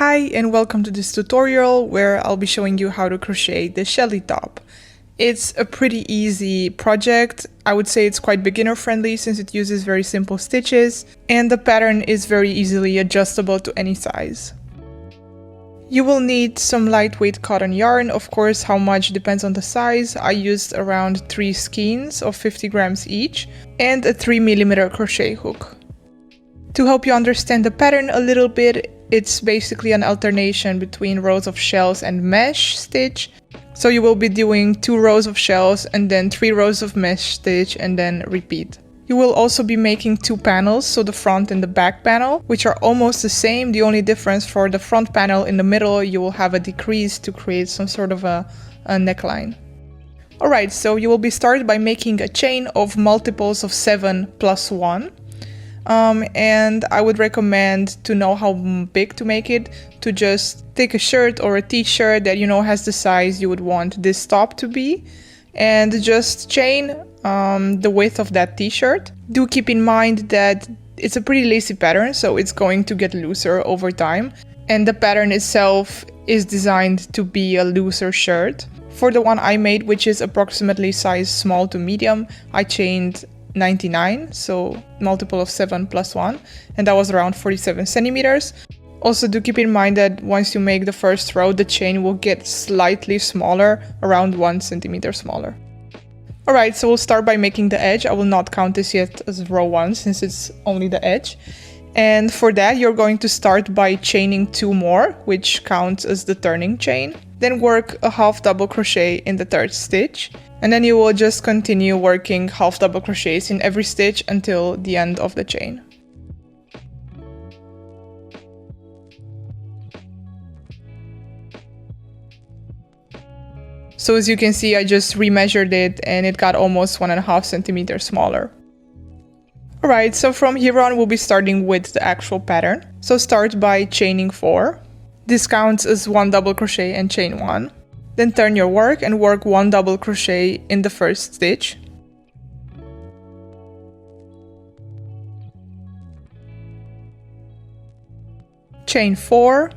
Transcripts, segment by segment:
Hi and welcome to this tutorial where I'll be showing you how to crochet the Shelly top. It's a pretty easy project. I would say it's quite beginner friendly since it uses very simple stitches and the pattern is very easily adjustable to any size. You will need some lightweight cotton yarn. Of course, how much depends on the size. I used around 3 skeins of 50 grams each and a 3mm crochet hook. To help you understand the pattern a little bit, it's basically an alternation between rows of shells and mesh stitch. So you will be doing 2 rows of shells and then 3 rows of mesh stitch and then repeat. You will also be making 2 panels, so the front and the back panel, which are almost the same. The only difference for the front panel in the middle, you will have a decrease to create some sort of a neckline. Alright, so you will be started by making a chain of multiples of 7 plus 1. And I would recommend, to know how big to make it, to just take a shirt or a t-shirt that you know has the size you would want this top to be, and just chain the width of that t-shirt. Do keep in mind that it's a pretty lacy pattern, so it's going to get looser over time, and the pattern itself is designed to be a looser shirt. For the one I made, which is approximately size small to medium, I chained 99, so multiple of 7 plus 1, and that was around 47 centimeters. Also do keep in mind that once you make the first row, the chain will get slightly smaller, around 1 centimeter smaller. Alright, so we'll start by making the edge. I will not count this yet as row 1 since it's only the edge. And for that you're going to start by chaining 2 more, which counts as the turning chain. Then work a half double crochet in the 3rd stitch. And then you will just continue working half double crochets in every stitch until the end of the chain. So as you can see, I just remeasured it and it got almost 1.5 centimeters smaller. Alright, so from here on we'll be starting with the actual pattern. So start by chaining 4. This counts as 1 double crochet and chain 1. Then turn your work and work 1 double crochet in the 1st stitch. Chain 4.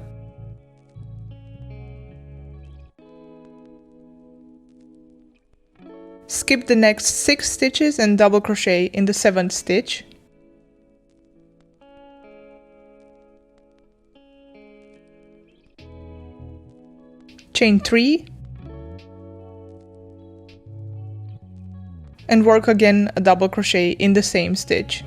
Skip the next 6 stitches and double crochet in the 7th stitch. Chain 3. And work again a double crochet in the same stitch.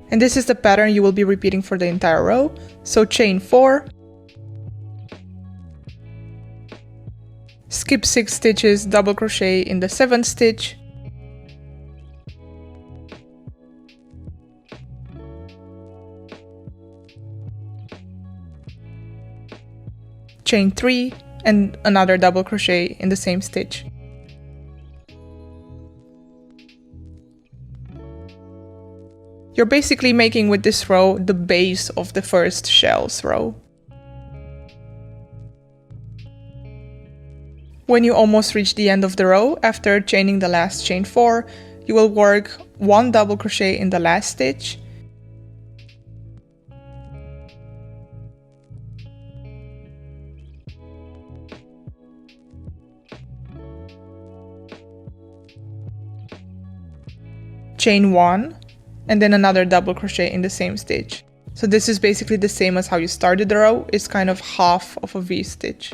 And this is the pattern you will be repeating for the entire row. So chain 4. Skip 6 stitches, double crochet in the 7th stitch. Chain 3 and another double crochet in the same stitch. You're basically making with this row the base of the first shells row. When you almost reach the end of the row, after chaining the last chain 4, you will work 1 double crochet in the last stitch. Chain 1 and then another double crochet in the same stitch. So this is basically the same as how you started the row. It's kind of half of a V-stitch.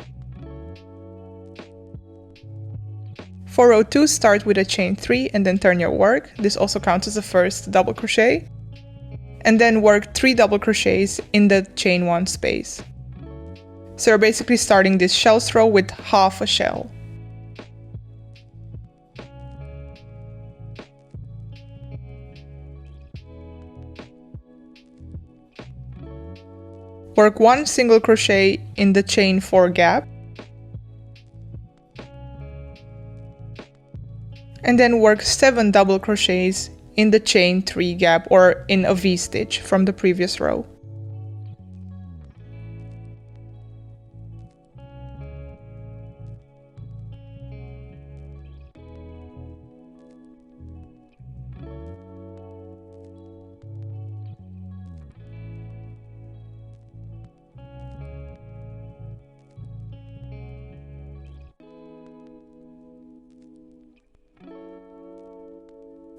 For row 2, start with a chain 3 and then turn your work. This also counts as the first double crochet. And then work 3 double crochets in the chain 1 space. So you're basically starting this shells row with half a shell. Work 1 single crochet in the chain 4 gap. And then work 7 double crochets in the chain 3 gap, or in a V-stitch from the previous row.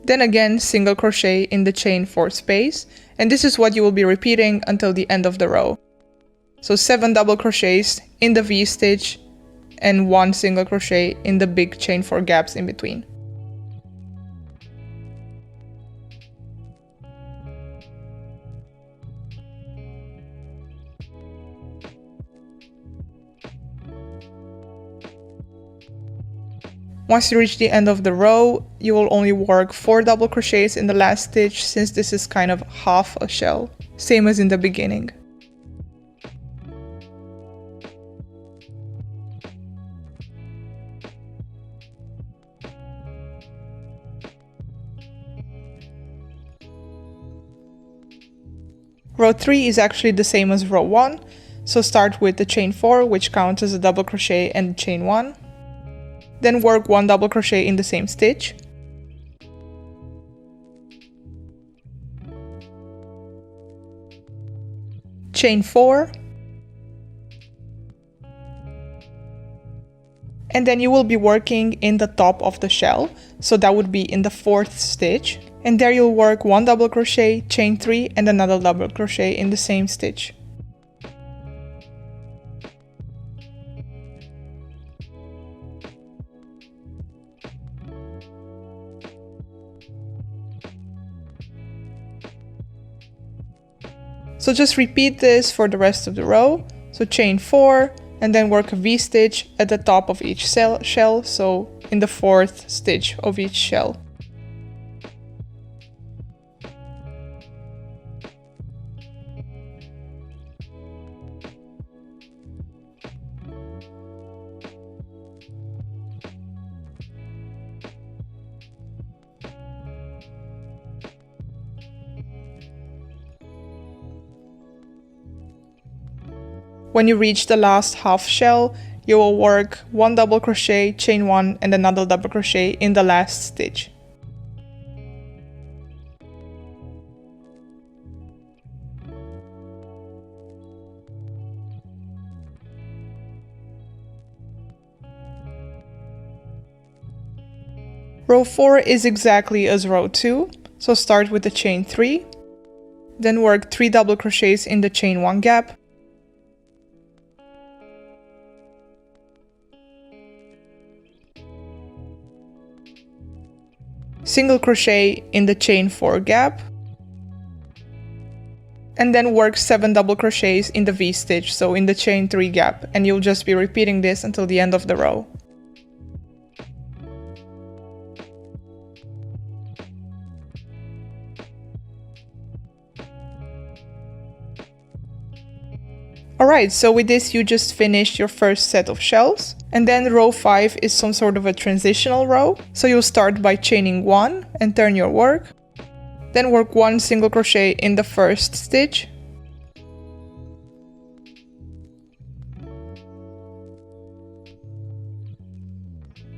Then again single crochet in the chain 4 space, and this is what you will be repeating until the end of the row. So 7 double crochets in the V-stitch and 1 single crochet in the big chain 4 gaps in between. Once you reach the end of the row, you will only work 4 double crochets in the last stitch, since this is kind of half a shell, same as in the beginning. Row 3 is actually the same as row 1, so start with the chain 4, which counts as a double crochet, and chain 1. Then work 1 double crochet in the same stitch. Chain 4. And then you will be working in the top of the shell, so that would be in the 4th stitch. And there you'll work 1 double crochet, chain 3, and another double crochet in the same stitch. So just repeat this for the rest of the row. So chain 4 and then work a V-stitch at the top of each shell, so in the 4th stitch of each shell. When you reach the last half shell, you will work 1 double crochet, chain 1, and another double crochet in the last stitch. Row 4 is exactly as row 2, so start with the chain 3, then work 3 double crochets in the chain 1 gap, single crochet in the chain 4 gap, and then work 7 double crochets in the V-stitch, so in the chain 3 gap, and you'll just be repeating this until the end of the row. Alright, so with this you just finished your first set of shells. And then row 5 is some sort of a transitional row. So you'll start by chaining 1 and turn your work. Then work 1 single crochet in the first stitch.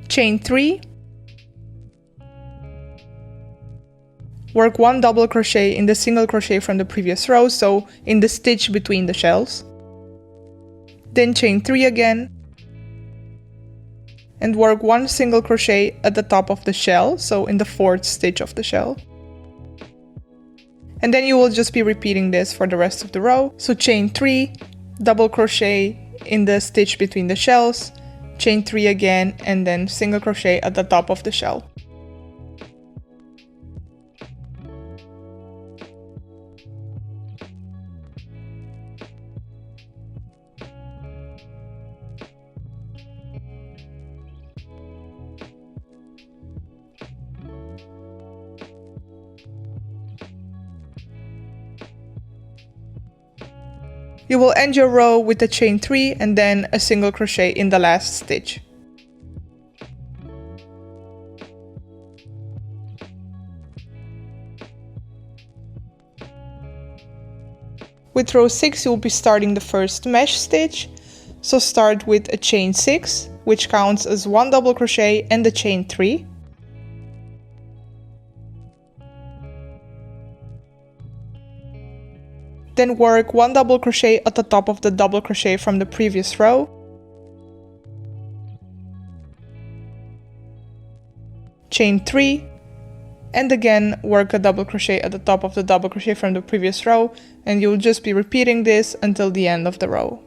Chain 3. Work 1 double crochet in the single crochet from the previous row, so in the stitch between the shells. Then chain 3 again, and work 1 single crochet at the top of the shell, so in the 4th stitch of the shell. And then you will just be repeating this for the rest of the row. So chain 3, double crochet in the stitch between the shells, chain 3 again, and then single crochet at the top of the shell. You will end your row with a chain 3 and then a single crochet in the last stitch. With row 6 you'll be starting the first mesh stitch, so start with a chain 6, which counts as 1 double crochet and a chain 3. Then work 1 double crochet at the top of the double crochet from the previous row. Chain 3, and again work a double crochet at the top of the double crochet from the previous row, and you'll just be repeating this until the end of the row.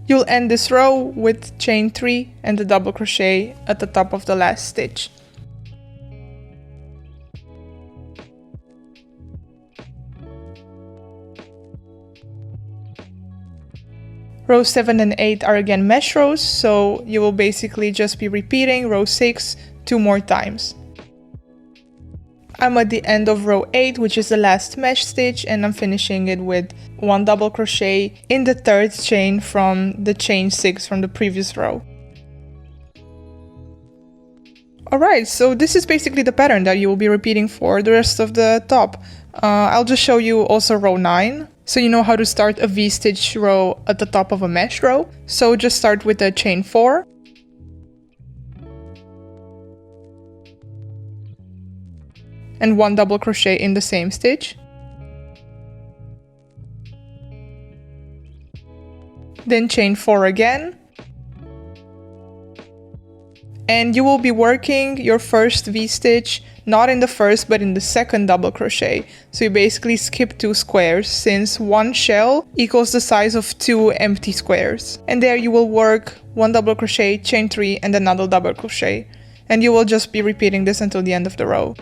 You'll end this row with chain 3 and the double crochet at the top of the last stitch. Rows 7 and 8 are again mesh rows, so you will basically just be repeating row 6 2 more times. I'm at the end of row 8, which is the last mesh stitch, and I'm finishing it with 1 double crochet in the 3rd chain from the chain 6 from the previous row. Alright, so this is basically the pattern that you will be repeating for the rest of the top. I'll just show you also row 9, so you know how to start a V-stitch row at the top of a mesh row. So just start with a chain 4. And 1 double crochet in the same stitch. Then chain 4 again. And you will be working your first V-stitch not in the first but in the second double crochet. So you basically skip 2 squares, since 1 shell equals the size of 2 empty squares. And there you will work 1 double crochet, chain 3 and another double crochet. And you will just be repeating this until the end of the row.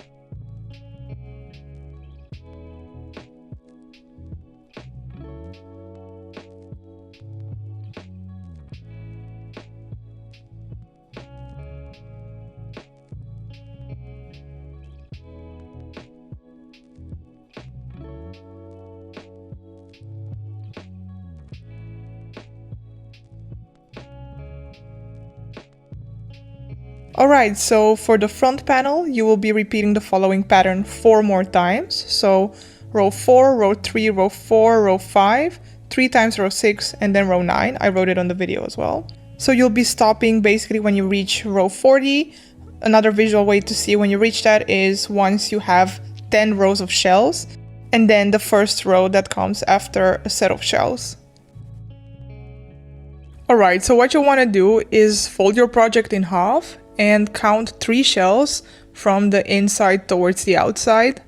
Alright, so for the front panel, you will be repeating the following pattern 4 more times. So row 4, row 3, row 4, row 5, 3 times row 6, and then row 9. I wrote it on the video as well. So you'll be stopping basically when you reach row 40. Another visual way to see when you reach that is once you have 10 rows of shells, and then the first row that comes after a set of shells. Alright, so what you want to do is fold your project in half and count 3 shells from the inside towards the outside.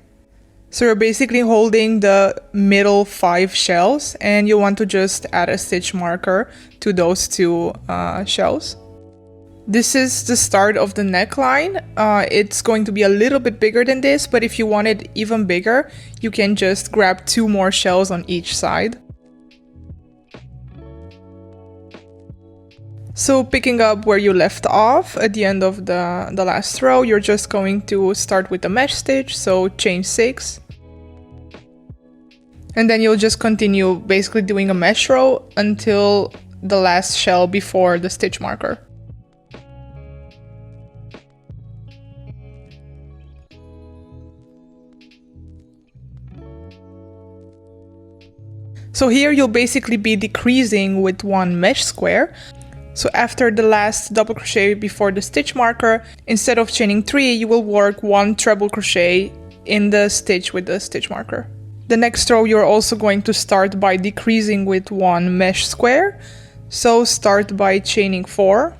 So you're basically holding the middle 5 shells, and you want to just add a stitch marker to those 2 shells. This is the start of the neckline. It's going to be a little bit bigger than this, but if you want it even bigger, you can just grab 2 more shells on each side. So picking up where you left off at the end of the last row, you're just going to start with the mesh stitch, so chain 6. And then you'll just continue basically doing a mesh row until the last shell before the stitch marker. So here you'll basically be decreasing with 1 mesh square. So after the last double crochet before the stitch marker, instead of chaining 3, you will work 1 treble crochet in the stitch with the stitch marker. The next row you're also going to start by decreasing with 1 mesh square. So start by chaining 4.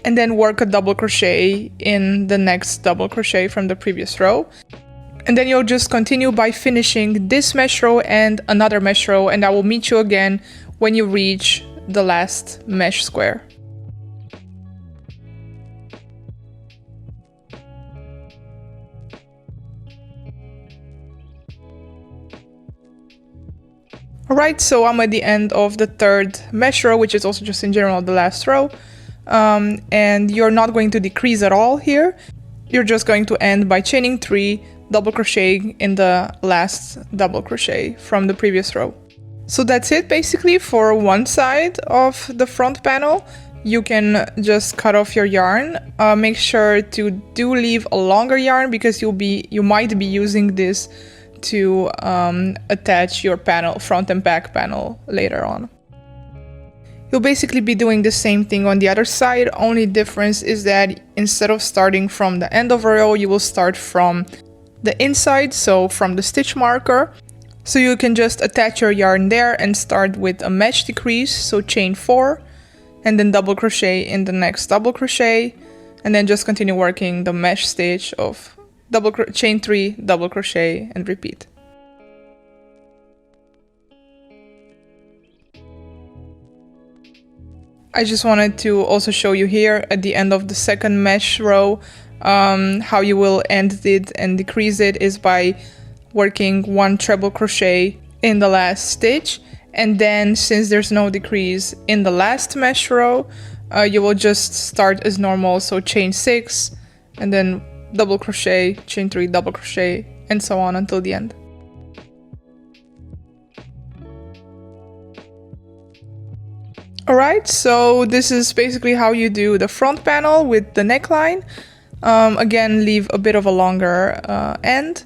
And then work a double crochet in the next double crochet from the previous row. And then you'll just continue by finishing this mesh row and another mesh row, and I will meet you again when you reach the last mesh square. Alright, so I'm at the end of the 3rd mesh row, which is also just in general the last row. And you're not going to decrease at all here. You're just going to end by chaining 3, double crocheting in the last double crochet from the previous row. So that's it basically for one side of the front panel. You can just cut off your yarn. Make sure to leave a longer yarn, because you might be using this to attach your panel, front and back panel, later on. You'll basically be doing the same thing on the other side, only difference is that instead of starting from the end of a row, you will start from the inside, so from the stitch marker. So you can just attach your yarn there and start with a mesh decrease, so chain 4, and then double crochet in the next double crochet, and then just continue working the mesh stitch of chain 3, double crochet, and repeat. I just wanted to also show you here at the end of the second mesh row, how you will end it and decrease it is by working 1 treble crochet in the last stitch, and then since there's no decrease in the last mesh row, you will just start as normal, so chain 6 and then double crochet, chain 3, double crochet, and so on until the end. Alright, so this is basically how you do the front panel with the neckline. Again, leave a bit of a longer end.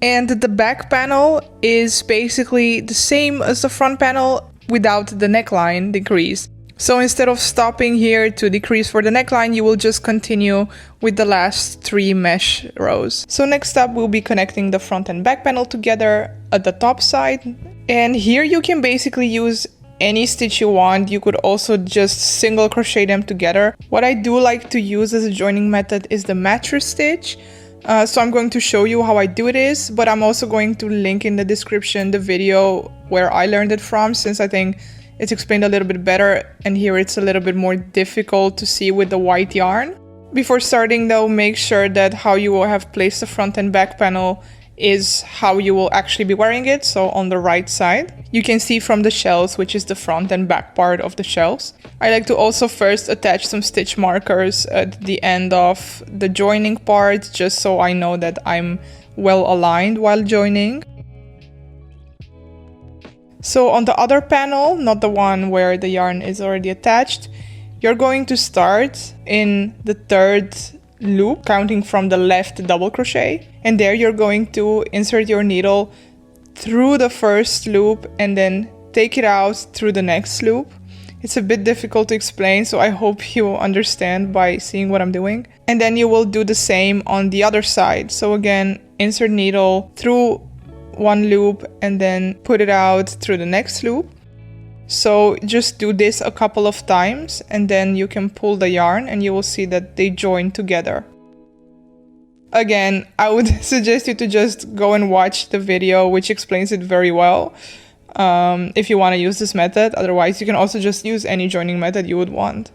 And the back panel is basically the same as the front panel without the neckline decrease. So instead of stopping here to decrease for the neckline, you will just continue with the last 3 mesh rows. So next up, we'll be connecting the front and back panel together at the top side. And here you can basically use any stitch you want. You could also just single crochet them together. What I do like to use as a joining method is the mattress stitch. So I'm going to show you how I do this, but I'm also going to link in the description the video where I learned it from, since I think it's explained a little bit better, and here it's a little bit more difficult to see with the white yarn. Before starting though, make sure that how you will have placed the front and back panel is how you will actually be wearing it, so on the right side. You can see from the shells, which is the front and back part of the shells. I like to also first attach some stitch markers at the end of the joining part, just so I know that I'm well aligned while joining. So on the other panel, not the one where the yarn is already attached, you're going to start in the 3rd loop, counting from the left double crochet, and there you're going to insert your needle through the 1st loop and then take it out through the next loop. It's a bit difficult to explain, so I hope you understand by seeing what I'm doing. And then you will do the same on the other side. So again, insert needle through 1 loop and then put it out through the next loop. So just do this a couple of times and then you can pull the yarn and you will see that they join together. Again, I would suggest you to just go and watch the video, which explains it very well, if you want to use this method. Otherwise, you can also just use any joining method you would want.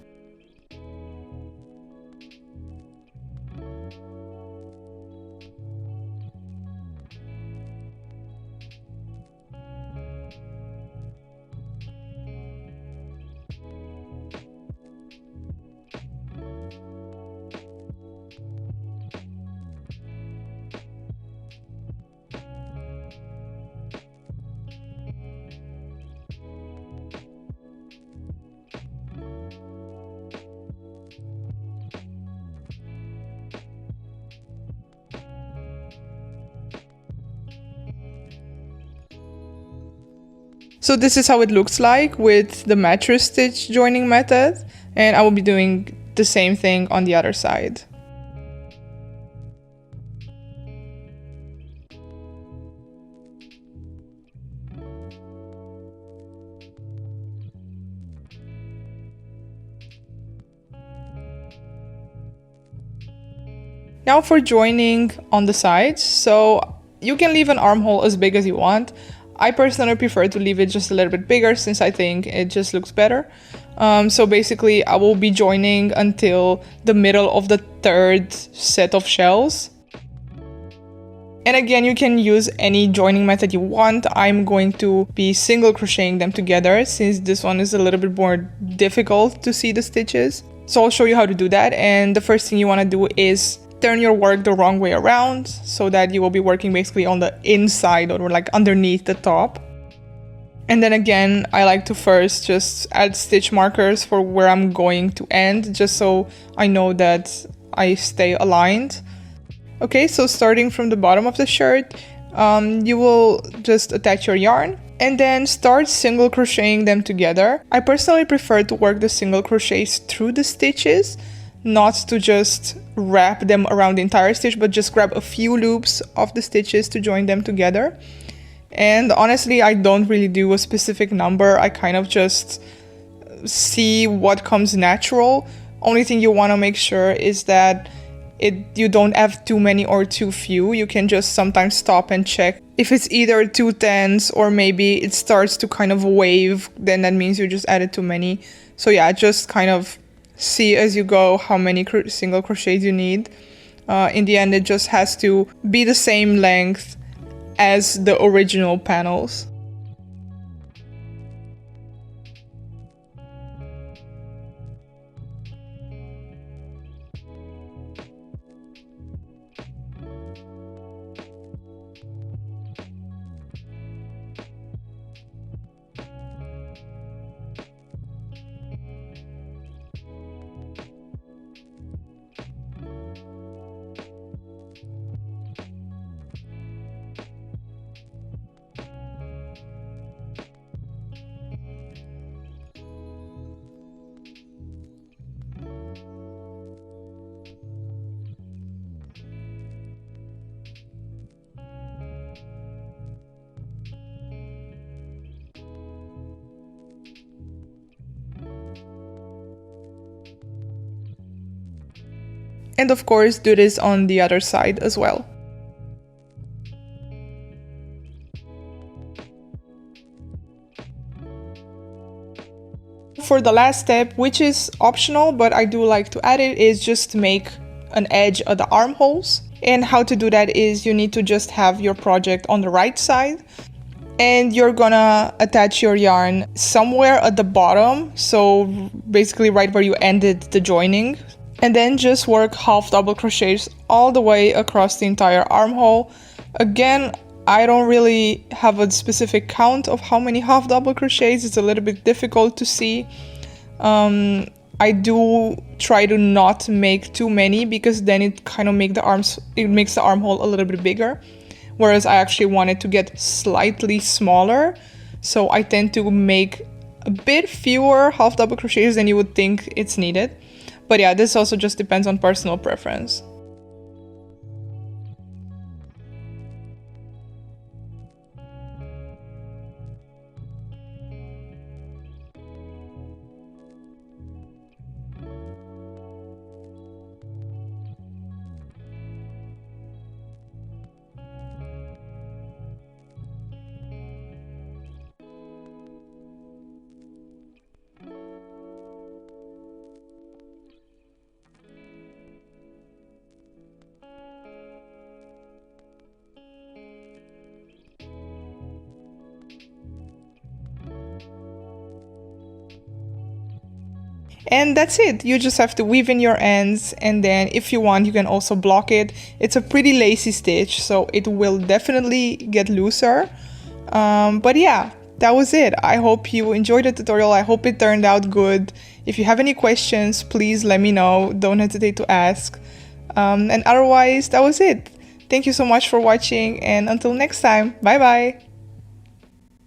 So this is how it looks like with the mattress stitch joining method, and I will be doing the same thing on the other side. Now for joining on the sides, so you can leave an armhole as big as you want. I personally prefer to leave it just a little bit bigger since I think it just looks better. So basically I will be joining until the middle of the 3rd set of shells. And again, you can use any joining method you want. I'm going to be single crocheting them together since this one is a little bit more difficult to see the stitches. So I'll show you how to do that. And the first thing you want to do is turn your work the wrong way around so that you will be working basically on the inside or like underneath the top. And then again, I like to first just add stitch markers for where I'm going to end, just so I know that I stay aligned. Okay, so starting from the bottom of the shirt, you will just attach your yarn and then start single crocheting them together. I personally prefer to work the single crochets through the stitches, not to just wrap them around the entire stitch, but just grab a few loops of the stitches to join them together. And honestly, I don't really do a specific number. I kind of just see what comes natural. Only thing you want to make sure is that you don't have too many or too few. You can just sometimes stop and check. If it's either too tense or maybe it starts to kind of wave, then that means you just added too many. So yeah, just kind of see as you go how many single crochets you need. In the end, it just has to be the same length as the original panels. And of course, do this on the other side as well. For the last step, which is optional, but I do like to add it, is just to make an edge at the armholes. And how to do that is you need to just have your project on the right side, and you're gonna attach your yarn somewhere at the bottom, so basically right where you ended the joining. And then just work half double crochets all the way across the entire armhole. Again, I don't really have a specific count of how many half double crochets. It's a little bit difficult to see. I do try to not make too many because then it kind of makes the armhole a little bit bigger. Whereas I actually want it to get slightly smaller. So I tend to make a bit fewer half double crochets than you would think it's needed. But yeah, this also just depends on personal preference. And that's it. You just have to weave in your ends, and then if you want you can also block it. It's a pretty lacy stitch, so it will definitely get looser. But yeah, that was it. I hope you enjoyed the tutorial. I hope it turned out good. If you have any questions, please let me know. Don't hesitate to ask. And otherwise, that was it. Thank you so much for watching, and until next time, bye bye!